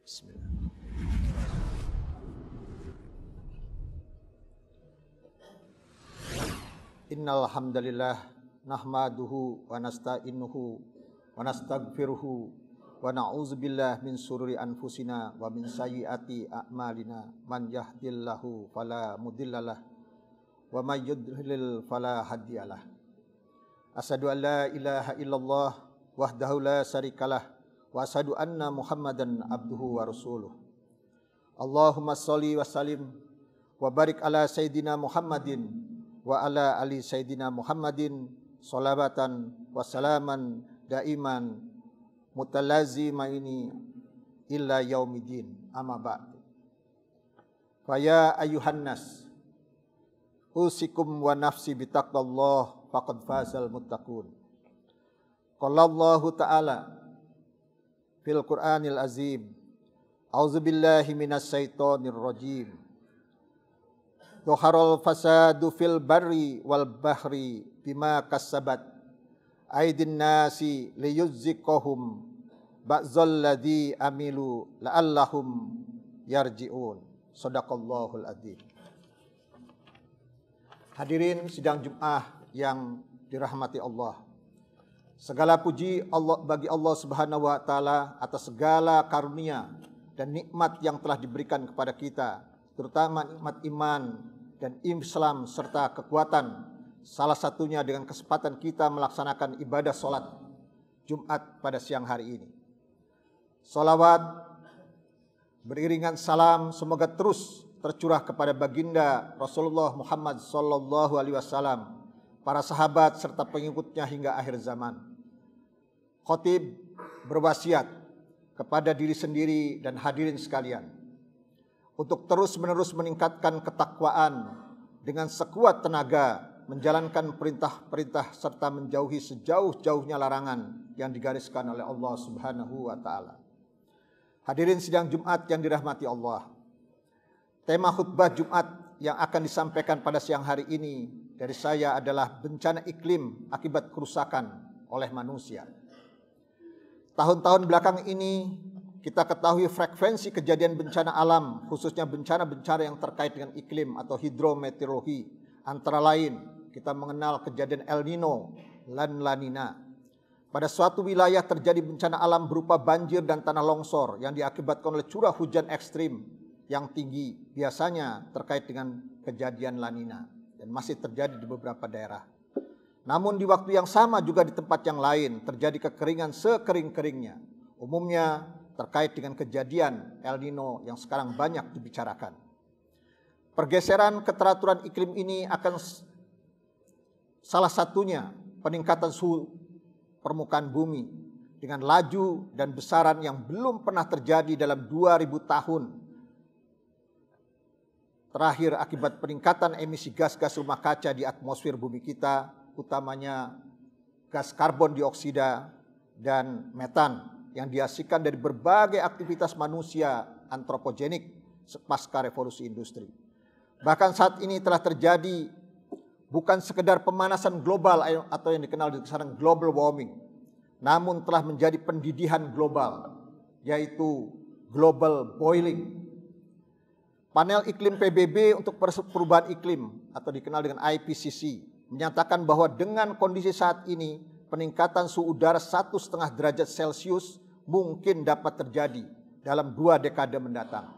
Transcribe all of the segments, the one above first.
Bismillah. Innal hamdalillah nahmaduhu wa nasta'inuhu wa nastaghfiruhu wa na'udzubillahi min sururi anfusina wa min sayyiati a'malina. Man yahdihillahu fala mudhillalah wa may yudlil fala hadiyalah. Asyhadu an la ilaha illallah wahdahu la syarikalah wa asyhadu anna Muhammadan abduhu wa rasuluh. Allahumma sholli wa sallim wa barik ala sayyidina Muhammadin wa ala ali sayyidina Muhammadin sholawatan wa salaman daiman mutalazimaini illa yaumidin. Amma ba'du. Fa ya ayyuhan nas usikum wa nafsi bitaqwallah faqad fazal muttaqun. Qala Allahu ta'ala fil Qur'anil azim. A'udzubillahi minasyaitonir rajim. Dhuharul fasadu fil barri wal bahri bima kasabat aydin nasi liyuzziqahum ba'dzal ladzi amilu la'allahum yarji'un. Shadaqallahul adzim. Hadirin sidang Jumat yang dirahmati Allah. Segala puji Allah bagi Allah Subhanahu wa taala atas segala karunia dan nikmat yang telah diberikan kepada kita, terutama nikmat iman dan Islam serta kekuatan, salah satunya dengan kesempatan kita melaksanakan ibadah sholat Jumat pada siang hari ini. Sholawat beriringan salam semoga terus tercurah kepada baginda Rasulullah Muhammad sallallahu alaihi wasallam, para sahabat serta pengikutnya hingga akhir zaman. Khatib berwasiat kepada diri sendiri dan hadirin sekalian untuk terus-menerus meningkatkan ketakwaan dengan sekuat tenaga, menjalankan perintah-perintah serta menjauhi sejauh-jauhnya larangan yang digariskan oleh Allah Subhanahu wa taala. Hadirin sidang Jumat yang dirahmati Allah. Tema khutbah Jumat yang akan disampaikan pada siang hari ini dari saya adalah bencana iklim akibat kerusakan oleh manusia. Tahun-tahun belakang ini kita ketahui frekuensi kejadian bencana alam, khususnya bencana-bencana yang terkait dengan iklim atau hidrometeorologi. Antara lain kita mengenal kejadian El Nino dan La Nina. Pada suatu wilayah terjadi bencana alam berupa banjir dan tanah longsor yang diakibatkan oleh curah hujan ekstrim yang tinggi, biasanya terkait dengan kejadian La Nina, dan masih terjadi di beberapa daerah. Namun di waktu yang sama juga di tempat yang lain terjadi kekeringan sekering-keringnya, umumnya terkait dengan kejadian El Nino yang sekarang banyak dibicarakan. Pergeseran keteraturan iklim ini akan salah satunya peningkatan suhu permukaan bumi dengan laju dan besaran yang belum pernah terjadi dalam 2000 tahun terakhir akibat peningkatan emisi gas-gas rumah kaca di atmosfer bumi kita, utamanya gas karbon dioksida dan metan yang dihasilkan dari berbagai aktivitas manusia antropogenik pasca revolusi industri. Bahkan saat ini telah terjadi bukan sekedar pemanasan global atau yang dikenal sekarang global warming, namun telah menjadi pendidihan global, yaitu global boiling. Panel iklim PBB untuk perubahan iklim atau dikenal dengan IPCC menyatakan bahwa dengan kondisi saat ini peningkatan suhu udara 1,5 derajat Celcius mungkin dapat terjadi dalam 2 dekade mendatang.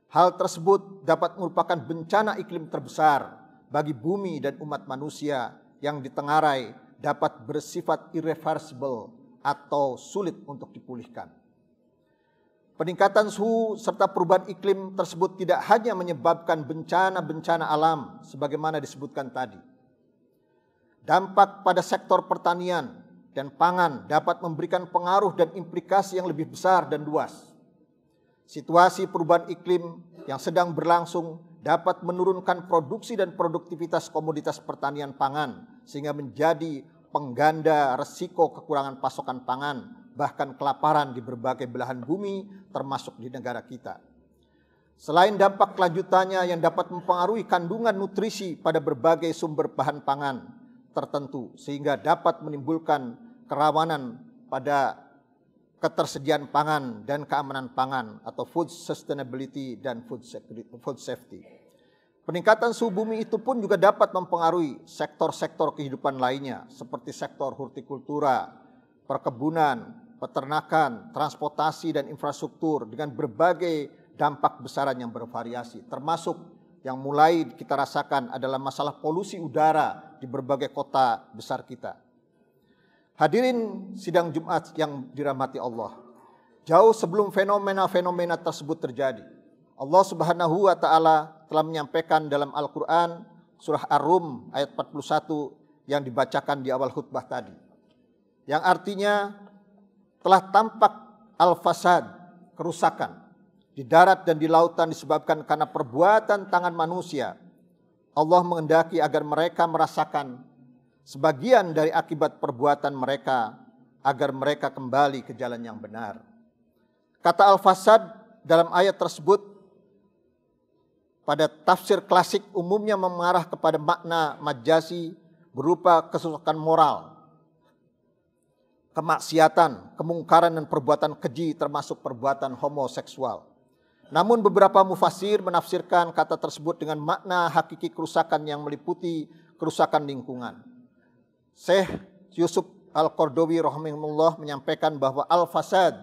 Hal tersebut dapat merupakan bencana iklim terbesar bagi bumi dan umat manusia yang ditengarai dapat bersifat irreversible atau sulit untuk dipulihkan. Peningkatan suhu serta perubahan iklim tersebut tidak hanya menyebabkan bencana-bencana alam sebagaimana disebutkan tadi. Dampak pada sektor pertanian dan pangan dapat memberikan pengaruh dan implikasi yang lebih besar dan luas. Situasi perubahan iklim yang sedang berlangsung dapat menurunkan produksi dan produktivitas komoditas pertanian pangan sehingga menjadi pengganda resiko kekurangan pasokan pangan, bahkan kelaparan di berbagai belahan bumi termasuk di negara kita. Selain dampak kelanjutannya yang dapat mempengaruhi kandungan nutrisi pada berbagai sumber bahan pangan tertentu sehingga dapat menimbulkan kerawanan pada ketersediaan pangan dan keamanan pangan atau food sustainability dan food safety. Peningkatan suhu bumi itu pun juga dapat mempengaruhi sektor-sektor kehidupan lainnya seperti sektor hortikultura, perkebunan, peternakan, transportasi dan infrastruktur dengan berbagai dampak besaran yang bervariasi, termasuk yang mulai kita rasakan adalah masalah polusi udara di berbagai kota besar kita. Hadirin sidang Jumat yang dirahmati Allah, jauh sebelum fenomena-fenomena tersebut terjadi, Allah Subhanahu wa Ta'ala telah menyampaikan dalam Al-Quran surah Ar-Rum ayat 41 yang dibacakan di awal khutbah tadi, yang artinya telah tampak al-fasad, kerusakan di darat dan di lautan disebabkan karena perbuatan tangan manusia. Allah menghendaki agar mereka merasakan sebagian dari akibat perbuatan mereka agar mereka kembali ke jalan yang benar. Kata al-fasad dalam ayat tersebut pada tafsir klasik umumnya mengarah kepada makna majazi berupa kerusakan moral, kemaksiatan, kemungkaran dan perbuatan keji termasuk perbuatan homoseksual. Namun beberapa mufasir menafsirkan kata tersebut dengan makna hakiki kerusakan yang meliputi kerusakan lingkungan. Syekh Yusuf Al-Qardawi rahimahullah menyampaikan bahwa al-fasad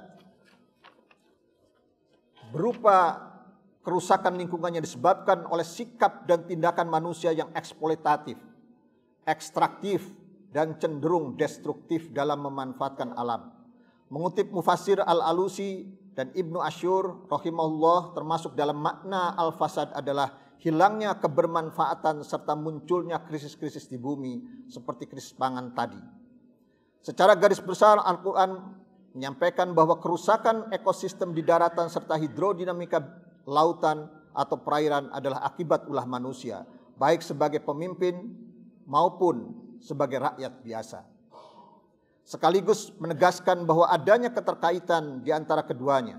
berupa kerusakan lingkungannya disebabkan oleh sikap dan tindakan manusia yang eksploitatif, ekstraktif, dan cenderung destruktif dalam memanfaatkan alam. Mengutip Mufasir Al-Alusi dan Ibnu Asyur rahimahullah, termasuk dalam makna al-fasad adalah hilangnya kebermanfaatan serta munculnya krisis-krisis di bumi seperti krisis pangan tadi. Secara garis besar Al-Quran menyampaikan bahwa kerusakan ekosistem di daratan serta hidrodinamika lautan atau perairan adalah akibat ulah manusia, baik sebagai pemimpin maupun sebagai rakyat biasa. Sekaligus menegaskan bahwa adanya keterkaitan di antara keduanya.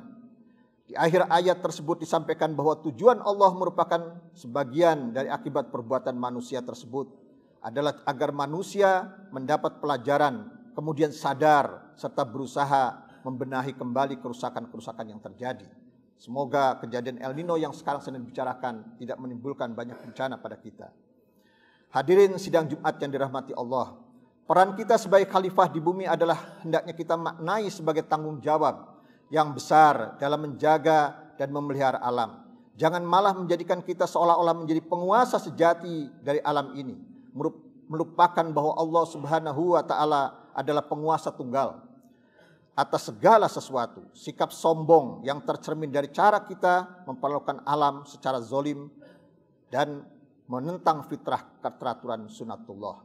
Di akhir ayat tersebut disampaikan bahwa tujuan Allah merupakan sebagian dari akibat perbuatan manusia tersebut adalah agar manusia mendapat pelajaran, kemudian sadar serta berusaha membenahi kembali kerusakan-kerusakan yang terjadi. Semoga kejadian El Nino yang sekarang sedang dibicarakan tidak menimbulkan banyak bencana pada kita. Hadirin sidang Jumat yang dirahmati Allah, peran kita sebagai khalifah di bumi adalah hendaknya kita maknai sebagai tanggung jawab yang besar dalam menjaga dan memelihara alam. Jangan malah menjadikan kita seolah-olah menjadi penguasa sejati dari alam ini, melupakan bahwa Allah Subhanahu wa Ta'ala adalah penguasa tunggal atas segala sesuatu. Sikap sombong yang tercermin dari cara kita memperlakukan alam secara zolim dan menentang fitrah keteraturan sunatullah.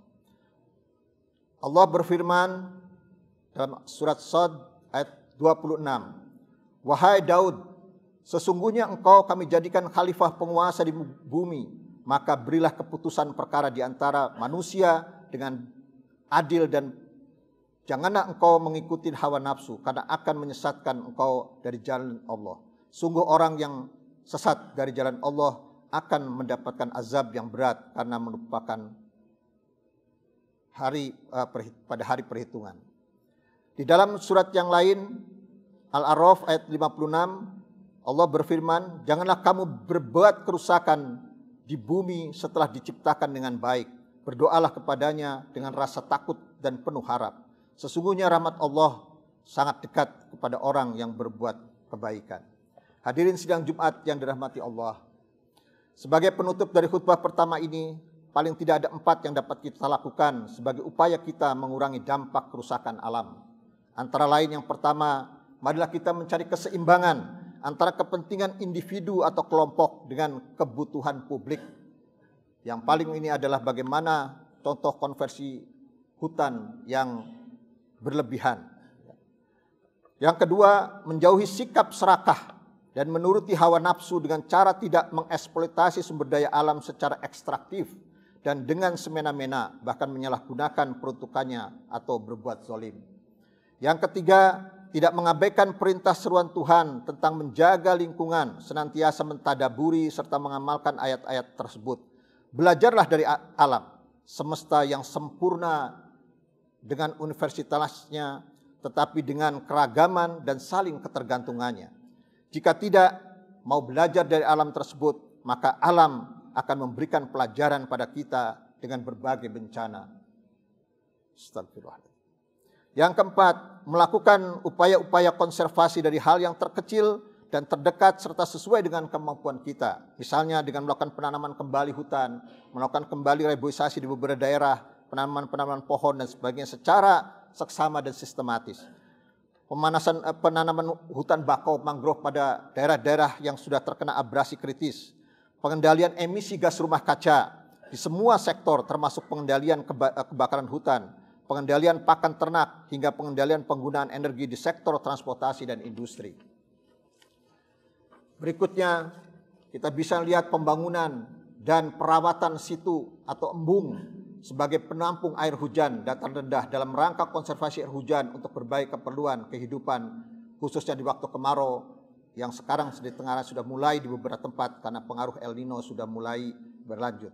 Allah berfirman dalam surat Shad ayat 26, "Wahai Daud, sesungguhnya engkau kami jadikan khalifah penguasa di bumi, maka berilah keputusan perkara di antara manusia dengan adil dan janganlah engkau mengikuti hawa nafsu karena akan menyesatkan engkau dari jalan Allah. Sungguh orang yang sesat dari jalan Allah akan mendapatkan azab yang berat karena melupakan pada hari perhitungan." Di dalam surat yang lain Al-A'raf ayat 56 Allah berfirman, "Janganlah kamu berbuat kerusakan di bumi setelah diciptakan dengan baik. Berdoalah kepadanya dengan rasa takut dan penuh harap. Sesungguhnya rahmat Allah sangat dekat kepada orang yang berbuat kebaikan." Hadirin sidang Jumat yang dirahmati Allah, sebagai penutup dari khutbah pertama ini, paling tidak ada 4 yang dapat kita lakukan sebagai upaya kita mengurangi dampak kerusakan alam. Antara lain yang pertama, marilah kita mencari keseimbangan antara kepentingan individu atau kelompok dengan kebutuhan publik. Yang paling ini adalah bagaimana contoh konversi hutan yang berlebihan. Yang kedua, menjauhi sikap serakah dan menuruti hawa nafsu dengan cara tidak mengeksploitasi sumber daya alam secara ekstraktif dan dengan semena-mena, bahkan menyalahgunakan peruntukannya atau berbuat zalim. Yang ketiga, tidak mengabaikan perintah seruan Tuhan tentang menjaga lingkungan, senantiasa mentadaburi serta mengamalkan ayat-ayat tersebut. Belajarlah dari alam semesta yang sempurna dengan universitasnya, tetapi dengan keragaman dan saling ketergantungannya. Jika tidak mau belajar dari alam tersebut, maka alam akan memberikan pelajaran pada kita dengan berbagai bencana. Astagfirullah. Yang keempat, melakukan upaya-upaya konservasi dari hal yang terkecil dan terdekat serta sesuai dengan kemampuan kita. Misalnya dengan melakukan penanaman kembali hutan, melakukan kembali reboisasi di beberapa daerah, penanaman pohon dan sebagainya secara seksama dan sistematis. Penanaman hutan bakau mangrove pada daerah-daerah yang sudah terkena abrasi kritis. Pengendalian emisi gas rumah kaca di semua sektor termasuk pengendalian kebakaran hutan, pengendalian pakan ternak hingga pengendalian penggunaan energi di sektor transportasi dan industri. Berikutnya kita bisa lihat pembangunan dan perawatan situ atau embung sebagai penampung air hujan dataran rendah dalam rangka konservasi air hujan untuk berbagai keperluan kehidupan khususnya di waktu kemarau yang sekarang di Tenggara sudah mulai di beberapa tempat karena pengaruh El Nino sudah mulai berlanjut,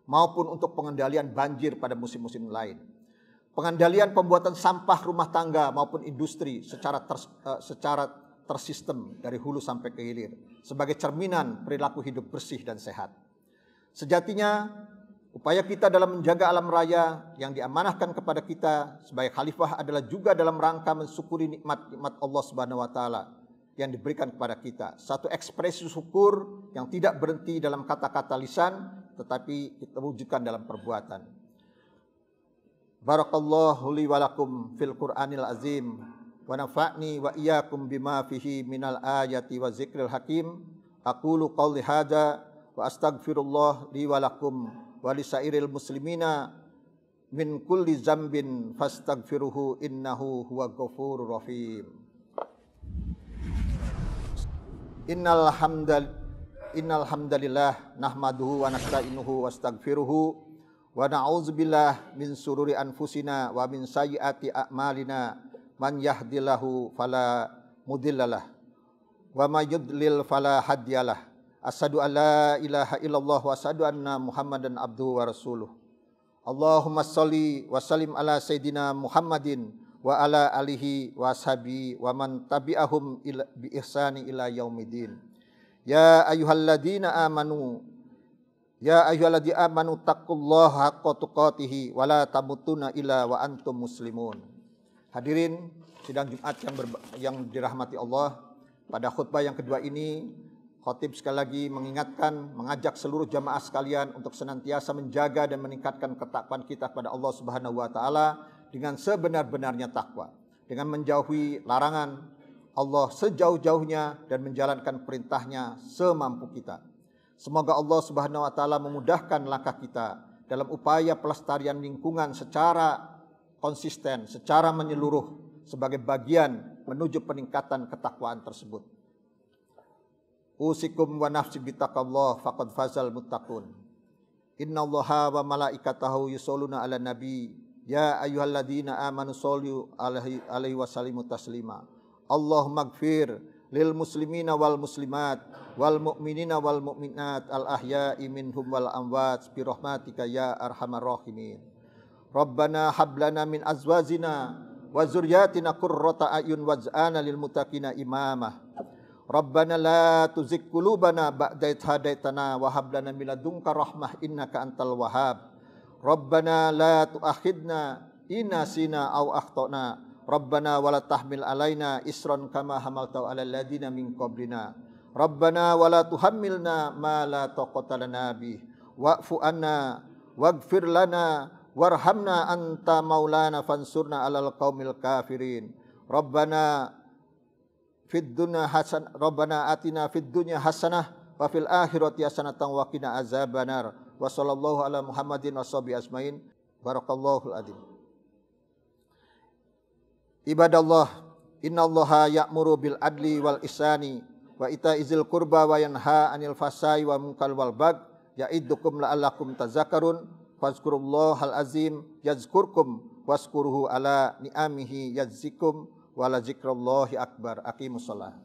maupun untuk pengendalian banjir pada musim-musim lain. Pengendalian pembuatan sampah rumah tangga maupun industri secara tersistem dari hulu sampai ke hilir sebagai cerminan perilaku hidup bersih dan sehat. Sejatinya upaya kita dalam menjaga alam raya yang diamanahkan kepada kita sebagai khalifah adalah juga dalam rangka mensyukuri nikmat-nikmat Allah Subhanahu wa taala yang diberikan kepada kita. Satu ekspresi syukur yang tidak berhenti dalam kata-kata lisan tetapi kita wujudkan dalam perbuatan. Barakallahu li wa lakum fil Qur'anil azim wa nafa'ni wa iyyakum bima fihi minal ayati wa zikril hakim. Aqulu qouli hadza wa astaghfirullah li wa lakum wa lisairil muslimina min kulli zambin fastaghfiruhu innahu huwa ghafurur rahim. Innal hamdalillah nahmaduhu wa nasta'inuhu wa astaghfiruhu wa na'udzubillah min sururi anfusina wa min sayyiati a'malina man yahdillahu fala mudhillalah wa may yudlil fala hadiyalah. Asyhadu an la ilaha illallah wa asyhadu anna Muhammadan abduhu wa rasuluh. Allahumma sholli wa sallim ala sayidina Muhammadin wa ala alihi wa ashabi wa man tabi'ahum bi ihsani ila yaumidin. Ya ayyuhalladzina amanu taqullaha haqqa tuqatih wa la tamutunna illa wa antum muslimun. Hadirin sidang Jumat yang dirahmati Allah, pada khutbah yang kedua ini khatib sekali lagi mengajak seluruh jamaah sekalian untuk senantiasa menjaga dan meningkatkan ketakwaan kita kepada Allah Subhanahu wa taala dengan sebenar-benarnya takwa, dengan menjauhi larangan Allah sejauh-jauhnya dan menjalankan perintahnya semampu kita. Semoga Allah Subhanahu wa taala memudahkan langkah kita dalam upaya pelestarian lingkungan secara konsisten, secara menyeluruh sebagai bagian menuju peningkatan ketakwaan tersebut. Usikum wa nafsi bitaqallah faqad fazal muttaqun. Innallaha wa malaikatahu yusholluna 'alan nabi. Ya ayyuhalladzina amanu shollu alaihi wa sallimu taslima. Allahumma ighfir lil muslimina wal muslimat wal mu'minina wal mu'minat al ahya'i minhum wal amwat bi rahmatika ya arhamar rahimin. Rabbana hab lana min azwajina wa dzurriyyatina qurrata a'yun waj'alna lil muttaqina imama. Rabbana la tuzigh qulubana ba'da idh hadaitana wa hab lana min ladunka rahmah innaka antal wahhab. Rabbana la tu'akhidna in nasina aw akhtana. Rabbana wa la tahmil alaina isran kama hamaltahu 'alal ladzina min qablina. Rabbana wa la tuhammilna ma la taqata lana bih. Wa'fu anna waghfir lana warhamna anta maulana fansurna 'alal qaumil kafirin. Rabbana atina fid dunya hasanah wa fil akhirati hasanatan wa qina azabannar. Wa sallallahu ala Muhammadin wa sahbihi ajmain. Barakallahu adzim. Ibadallah, innallaha ya'muru bil adli wal ihsani wa ita'izil qurba wa yanha 'anil fahsai wa munkar wal bagh ya'idukum la'allakum tadhakkarun. Fazkurullahal azim yazkurkum waskuruhu ala ni'amihi yazikum wa la zikrallahi akbar. Aqimussalah.